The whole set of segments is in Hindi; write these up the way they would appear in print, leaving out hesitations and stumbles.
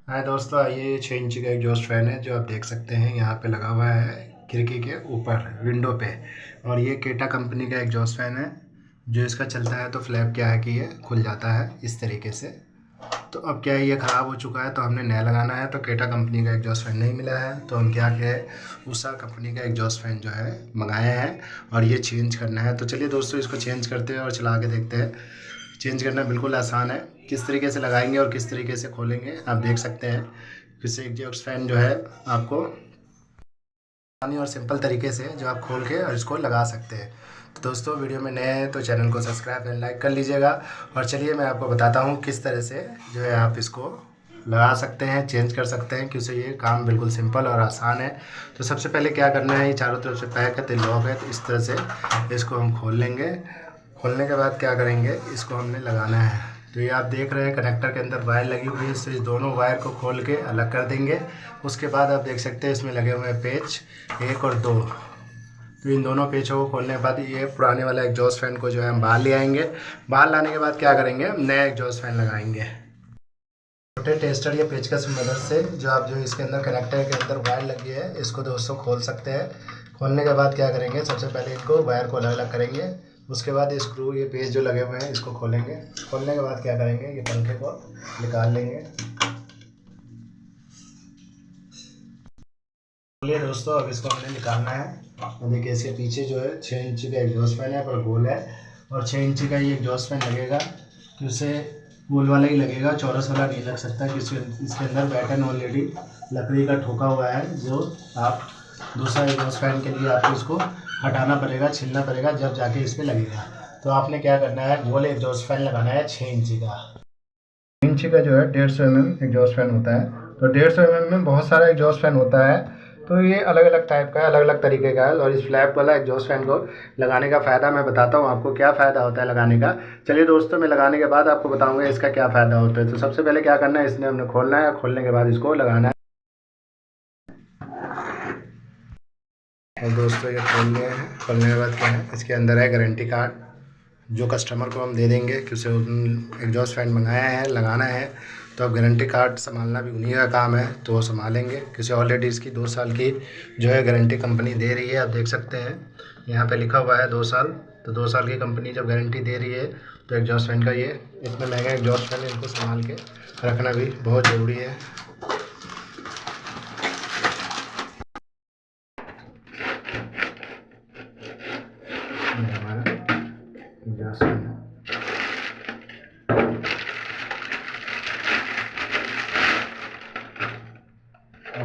हाय दोस्तों, ये 6 इंची का एग्जॉस्ट फैन है जो आप देख सकते हैं यहाँ पे लगा हुआ है खिड़की के ऊपर विंडो पे। और ये केटा कंपनी का एग्जॉस्ट फैन है। जो इसका चलता है तो फ्लैप क्या है कि ये खुल जाता है इस तरीके से। तो अब क्या है, ये ख़राब हो चुका है तो हमने नया लगाना है। तो केटा कंपनी का एग्जॉस्ट फैन नहीं मिला है तो हम क्या किए, उषा कंपनी का एग्जॉस्ट फैन जो है मंगाए हैं और ये चेंज करना है। तो चलिए दोस्तों, इसको चेंज करते हैं और चला के देखते हैं। चेंज करना बिल्कुल आसान है। किस तरीके से लगाएंगे और किस तरीके से खोलेंगे आप देख सकते हैं। किसी एग्जॉस्ट फैन जो है आपको आसानी और सिंपल तरीके से जो आप खोल के और इसको लगा सकते हैं। तो दोस्तों, वीडियो में नए हैं तो चैनल को सब्सक्राइब एंड लाइक कर लीजिएगा। और चलिए मैं आपको बताता हूँ किस तरह से जो है आप इसको लगा सकते हैं, चेंज कर सकते हैं। क्योंकि ये काम बिल्कुल सिंपल और आसान है। तो सबसे पहले क्या करना है, ये चारों तरफ से पैक है तो लॉक है, तो इस तरह से इसको हम खोल लेंगे। खोलने के बाद क्या करेंगे, इसको हमने लगाना है। तो ये आप देख रहे हैं कनेक्टर के अंदर वायर लगी हुई है, इससे इस दोनों वायर को खोल के अलग कर देंगे। उसके बाद आप देख सकते हैं इसमें लगे हुए हैं पेच 1 और 2। तो इन दोनों पेचों को खोलने के बाद ये पुराने वाला एग्जॉस्ट फैन को जो है हम बाहर ले आएंगे। बाहर लाने के बाद क्या करेंगे, हम नया एग्जॉस्ट फैन लगाएंगे। छोटे टेस्टर या पेचकस की मदद से जो आप जो इसके अंदर कनेक्टर के अंदर वायर लगी है इसको दोस्तों खोल सकते हैं। खोलने के बाद क्या करेंगे, सबसे पहले इनको वायर को अलग अलग करेंगे। उसके बाद स्क्रू ये पेच जो लगे हुए हैं इसको खोलेंगे। खोलने के बाद क्या करेंगे, ये पंखे को निकाल लेंगे। बोलिए दोस्तों, अब इसको हमने निकालना है। तो देखिए इसके पीछे जो है 6 इंची का एग्जॉस्ट फैन है पर गोल है। और 6 इंची का ये एग्जॉस्ट फैन लगेगा तो उसे गोल वाला ही लगेगा, चौरस वाला नहीं लग सकता। क्योंकि इसके अंदर पैटर्न ऑलरेडी लकड़ी का ठोका हुआ है जो आप दूसरा एग्जॉस्ट फैन के लिए आपको इसको हटाना पड़ेगा, छीलना पड़ेगा, जब जाके इस पर लगेगा। तो आपने क्या करना है, गोल एग्जॉस्ट फैन लगाना है 6 इंची का। 6 इंची का जो है 150 mm एग्जॉस्ट फैन होता है। तो 150 mm में बहुत सारा एग्जॉस्ट फैन होता है। तो ये अलग अलग टाइप का है, अलग अलग तरीके का है। और इस फ्लैप वाला एग्जॉस्ट फैन को लगाने का फ़ायदा मैं बताता हूँ आपको, क्या फ़ायदा होता है लगाने का। चलिए दोस्तों, मैं लगाने के बाद आपको बताऊँगा इसका क्या फ़ायदा होता है। तो सबसे पहले क्या करना है, इसने हमने खोलना है, खोलने के बाद इसको लगाना है। और दोस्तों ये खोल लिए हैं। खोलने के बाद क्या है, इसके अंदर है गारंटी कार्ड जो कस्टमर को हम दे देंगे कि उसे एग्जॉस्ट फैन मंगाया है, लगाना है। तो अब गारंटी कार्ड संभालना भी उन्हीं का काम है, तो वो संभालेंगे। क्योंकि ऑलरेडी इसकी 2 साल की जो है गारंटी कंपनी दे रही है। आप देख सकते हैं यहाँ पे लिखा हुआ है 2 साल। तो 2 साल की कंपनी जब गारंटी दे रही है तो एग्जॉस्ट फैन का ये इतना महंगा एग्जॉस्ट फैन इनको संभाल के रखना भी बहुत ज़रूरी है। ये हमारा एग्जॉस्ट फैन है।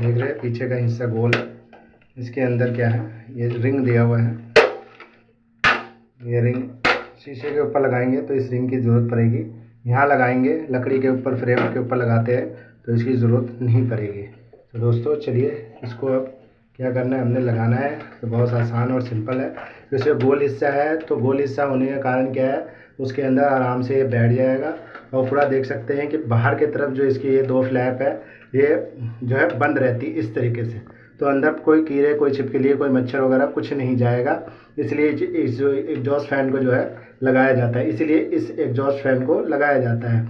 देख रहे हैं पीछे का हिस्सा गोल है। इसके अंदर क्या है, ये रिंग दिया हुआ है। ये रिंग शीशे के ऊपर लगाएंगे तो इस रिंग की ज़रूरत पड़ेगी। यहाँ लगाएंगे लकड़ी के ऊपर, फ्रेम के ऊपर लगाते हैं तो इसकी ज़रूरत नहीं पड़ेगी। तो दोस्तों चलिए, इसको अब क्या करना है, हमने लगाना है। तो बहुत आसान और सिंपल है। जैसे गोल हिस्सा है तो गोल हिस्सा होने का कारण क्या है, उसके अंदर आराम से ये बैठ जाएगा। और पूरा देख सकते हैं कि बाहर की तरफ जो इसकी ये 2 फ्लैप है ये जो है बंद रहती इस तरीके से। तो अंदर कोई कीड़े, कोई छिपकली, कोई मच्छर वगैरह कुछ नहीं जाएगा। इसलिए इस जो एग्जॉस्ट फैन को जो है लगाया जाता है, इसीलिए इस एग्जॉस्ट फैन को लगाया जाता है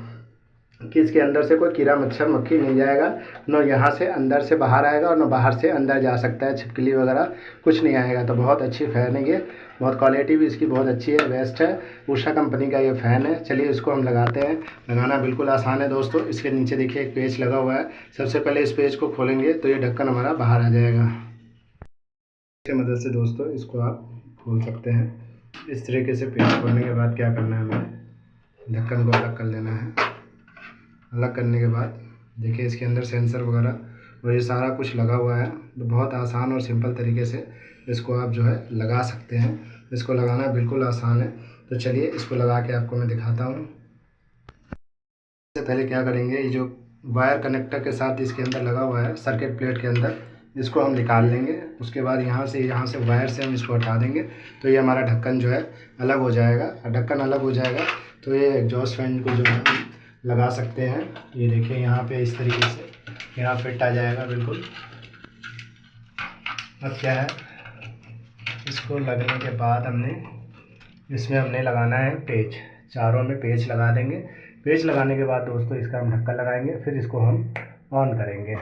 कि इसके अंदर से कोई कीड़ा मच्छर मक्खी नहीं जाएगा। न यहाँ से अंदर से बाहर आएगा और न बाहर से अंदर जा सकता है, छिपकली वगैरह कुछ नहीं आएगा। तो बहुत अच्छी फ़ैन है ये, बहुत क्वालिटी भी इसकी बहुत अच्छी है, बेस्ट है। उषा कंपनी का ये फ़ैन है। चलिए इसको हम लगाते हैं। लगाना बिल्कुल आसान है दोस्तों। इसके नीचे देखिए एक पेच लगा हुआ है। सबसे पहले इस पेच को खोलेंगे तो ये ढक्कन हमारा बाहर आ जाएगा। इसकी मदद से दोस्तों इसको आप खोल सकते हैं। इस तरीके से पेच खोलने के बाद क्या करना है, हमें ढक्कन को अलग कर लेना है। अलग करने के बाद देखिए इसके अंदर सेंसर वगैरह और ये सारा कुछ लगा हुआ है। तो बहुत आसान और सिंपल तरीके से इसको आप जो है लगा सकते हैं। इसको लगाना बिल्कुल आसान है। तो चलिए इसको लगा के आपको मैं दिखाता हूँ। सबसे पहले क्या करेंगे, ये जो वायर कनेक्टर के साथ इसके अंदर लगा हुआ है सर्किट प्लेट के अंदर, इसको हम निकाल लेंगे। उसके बाद यहाँ से वायर से हम इसको हटा देंगे तो ये हमारा ढक्कन जो है अलग हो जाएगा। और ढक्कन अलग हो जाएगा तो ये एग्जॉस्ट फैन को जो है लगा सकते हैं। ये देखिए यहाँ पे इस तरीके से यहाँ फिट आ जाएगा बिल्कुल। अब क्या है, इसको लगने के बाद इसमें हमने लगाना है पेच। चारों में पेच लगा देंगे। पेच लगाने के बाद दोस्तों इसका हम ढक्कन लगाएंगे, फिर इसको हम ऑन करेंगे।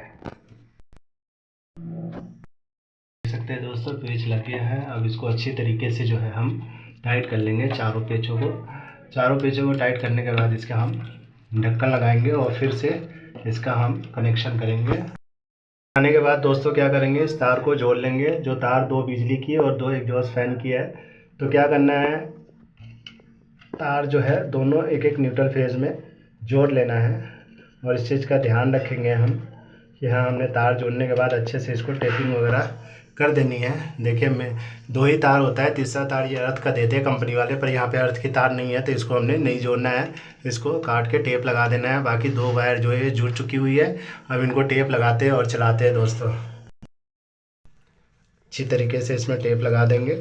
देख सकते हैं दोस्तों पेच लग गया है। अब इसको अच्छी तरीके से जो है हम टाइट कर लेंगे चारों पेचों को। चारों पेचों को टाइट करने के बाद इसका हम ढक्कन लगाएंगे और फिर से इसका हम कनेक्शन करेंगे। लगाने के बाद दोस्तों क्या करेंगे, इस तार को जोड़ लेंगे। जो तार 2 बिजली की और 2 एग्जॉस्ट फैन की है। तो क्या करना है, तार जो है दोनों एक एक न्यूट्रल फेज में जोड़ लेना है। और इस चीज़ का ध्यान रखेंगे हम कि हाँ हमने तार जोड़ने के बाद अच्छे से इसको टेपिंग वगैरह कर देनी है। देखिए मैं 2 ही तार होता है, तीसरा तार ये अर्थ का देते हैं कंपनी वाले, पर यहाँ पे अर्थ की तार नहीं है तो इसको हमने नहीं जोड़ना है। इसको काट के टेप लगा देना है। बाकी 2 वायर जो है जुड़ चुकी हुई है। अब इनको टेप लगाते हैं और चलाते हैं दोस्तों। अच्छी तरीके से इसमें टेप लगा देंगे,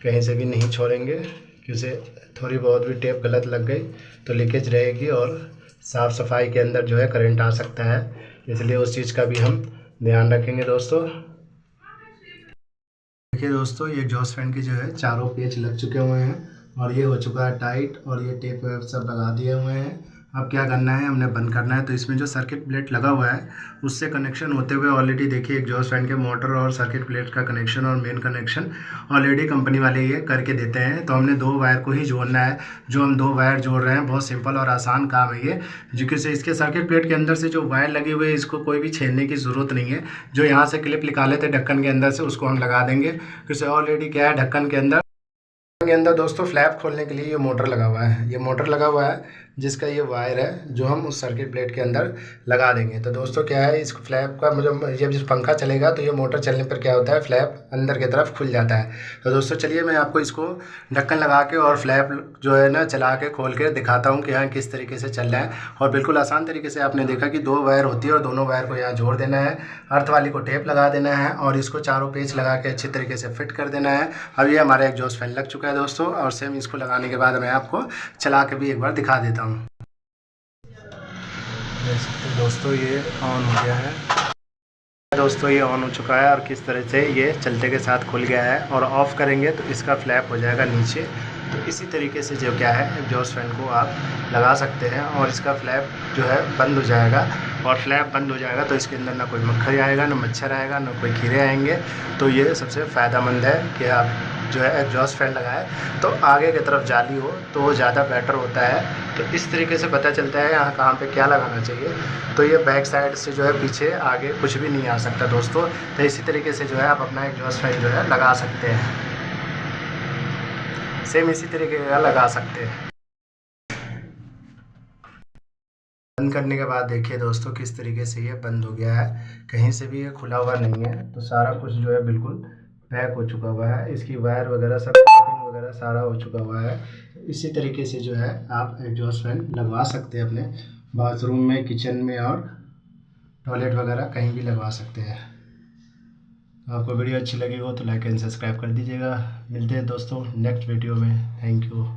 कहीं से भी नहीं छोड़ेंगे, क्योंकि थोड़ी बहुत भी टेप गलत लग गई तो लीकेज रहेगी और साफ़ सफाई के अंदर जो है करंट आ सकता है। इसलिए उस चीज़ का भी हम ध्यान रखेंगे दोस्तों। देखिए दोस्तों ये एग्जॉस्ट फैन की जो है चारों पेच लग चुके हुए हैं और ये हो चुका है टाइट और ये टेप वेप सब लगा दिए हुए हैं। अब क्या करना है, हमने बंद करना है। तो इसमें जो सर्किट प्लेट लगा हुआ है उससे कनेक्शन होते हुए ऑलरेडी देखिए एग्जॉस्ट फैन के मोटर और सर्किट प्लेट का कनेक्शन और मेन कनेक्शन ऑलरेडी कंपनी वाले ये करके देते हैं। तो हमने 2 वायर को ही जोड़ना है। जो हम 2 वायर जोड़ रहे हैं बहुत सिंपल और आसान काम है ये, क्योंकि इसके सर्किट प्लेट के अंदर से जो वायर लगे हुए हैं इसको कोई भी छेड़ने की ज़रूरत नहीं है। जो यहाँ से क्लिप निकाले थे ढक्कन के अंदर से उसको हम लगा देंगे, क्योंकि ऑलरेडी क्या है ढक्कन के अंदर दोस्तों फ्लैप खोलने के लिए ये मोटर लगा हुआ है। ये मोटर लगा हुआ है जिसका ये वायर है जो हम उस सर्किट प्लेट के अंदर लगा देंगे। तो दोस्तों क्या है, इस फ्लैप का जब पंखा चलेगा तो ये मोटर चलने पर क्या होता है, फ्लैप अंदर की तरफ खुल जाता है। तो दोस्तों चलिए मैं आपको इसको ढक्कन लगा के और फ्लैप जो है ना चला के खोल के दिखाता हूँ कि यहाँ किस तरीके से चल रहा है। और बिल्कुल आसान तरीके से आपने देखा कि 2 वायर होती है और दोनों वायर को यहाँ जोड़ देना है, अर्थ वाली को टेप लगा देना है और इसको चारों पेच लगा के अच्छी तरीके से फिट कर देना है। अब ये हमारा एग्जॉस्ट फैन लग चुका है दोस्तों। और सेम इसको लगाने के बाद मैं आपको चला के भी एक बार दिखा देता हूँ। देख सकते हैं दोस्तों ये ऑन हो गया है। दोस्तों ये ऑन हो चुका है और किस तरह से ये चलते के साथ खुल गया है। और ऑफ़ करेंगे तो इसका फ्लैप हो जाएगा नीचे। तो इसी तरीके से जो क्या है एग्जॉस्ट फैन को आप लगा सकते हैं और इसका फ्लैप जो है बंद हो जाएगा। और फ्लैप बंद हो जाएगा तो इसके अंदर ना कोई मक्खी आएगा, ना मच्छर आएगा, ना कोई कीड़े आएंगे। तो ये सबसे फ़ायदेमंद है कि आप जो है एग्जॉस्ट फैन लगाए तो आगे की तरफ जाली हो तो वो ज़्यादा बेटर होता है। तो इस तरीके से पता चलता है यहाँ कहाँ पे क्या लगाना चाहिए। तो ये बैक साइड से जो है पीछे आगे कुछ भी नहीं आ सकता दोस्तों। तो इसी तरीके से जो है आप अपना एग्जॉस्ट फैन जो है लगा सकते हैं, सेम इसी तरीके का लगा सकते हैं। बंद करने के बाद देखिए दोस्तों किस तरीके से ये बंद हो गया है, कहीं से भी ये खुला हुआ नहीं है। तो सारा कुछ जो है बिल्कुल पैक हो चुका हुआ है। इसकी वायर वगैरह सब फिटिंग वगैरह सारा हो चुका हुआ है। इसी तरीके से जो है आप एग्जॉस्ट फैन लगवा सकते हैं अपने बाथरूम में, किचन में और टॉयलेट वगैरह कहीं भी लगवा सकते हैं। आपको वीडियो अच्छी लगी हो तो लाइक एंड सब्सक्राइब कर दीजिएगा। मिलते हैं दोस्तों नेक्स्ट वीडियो में। Thank you.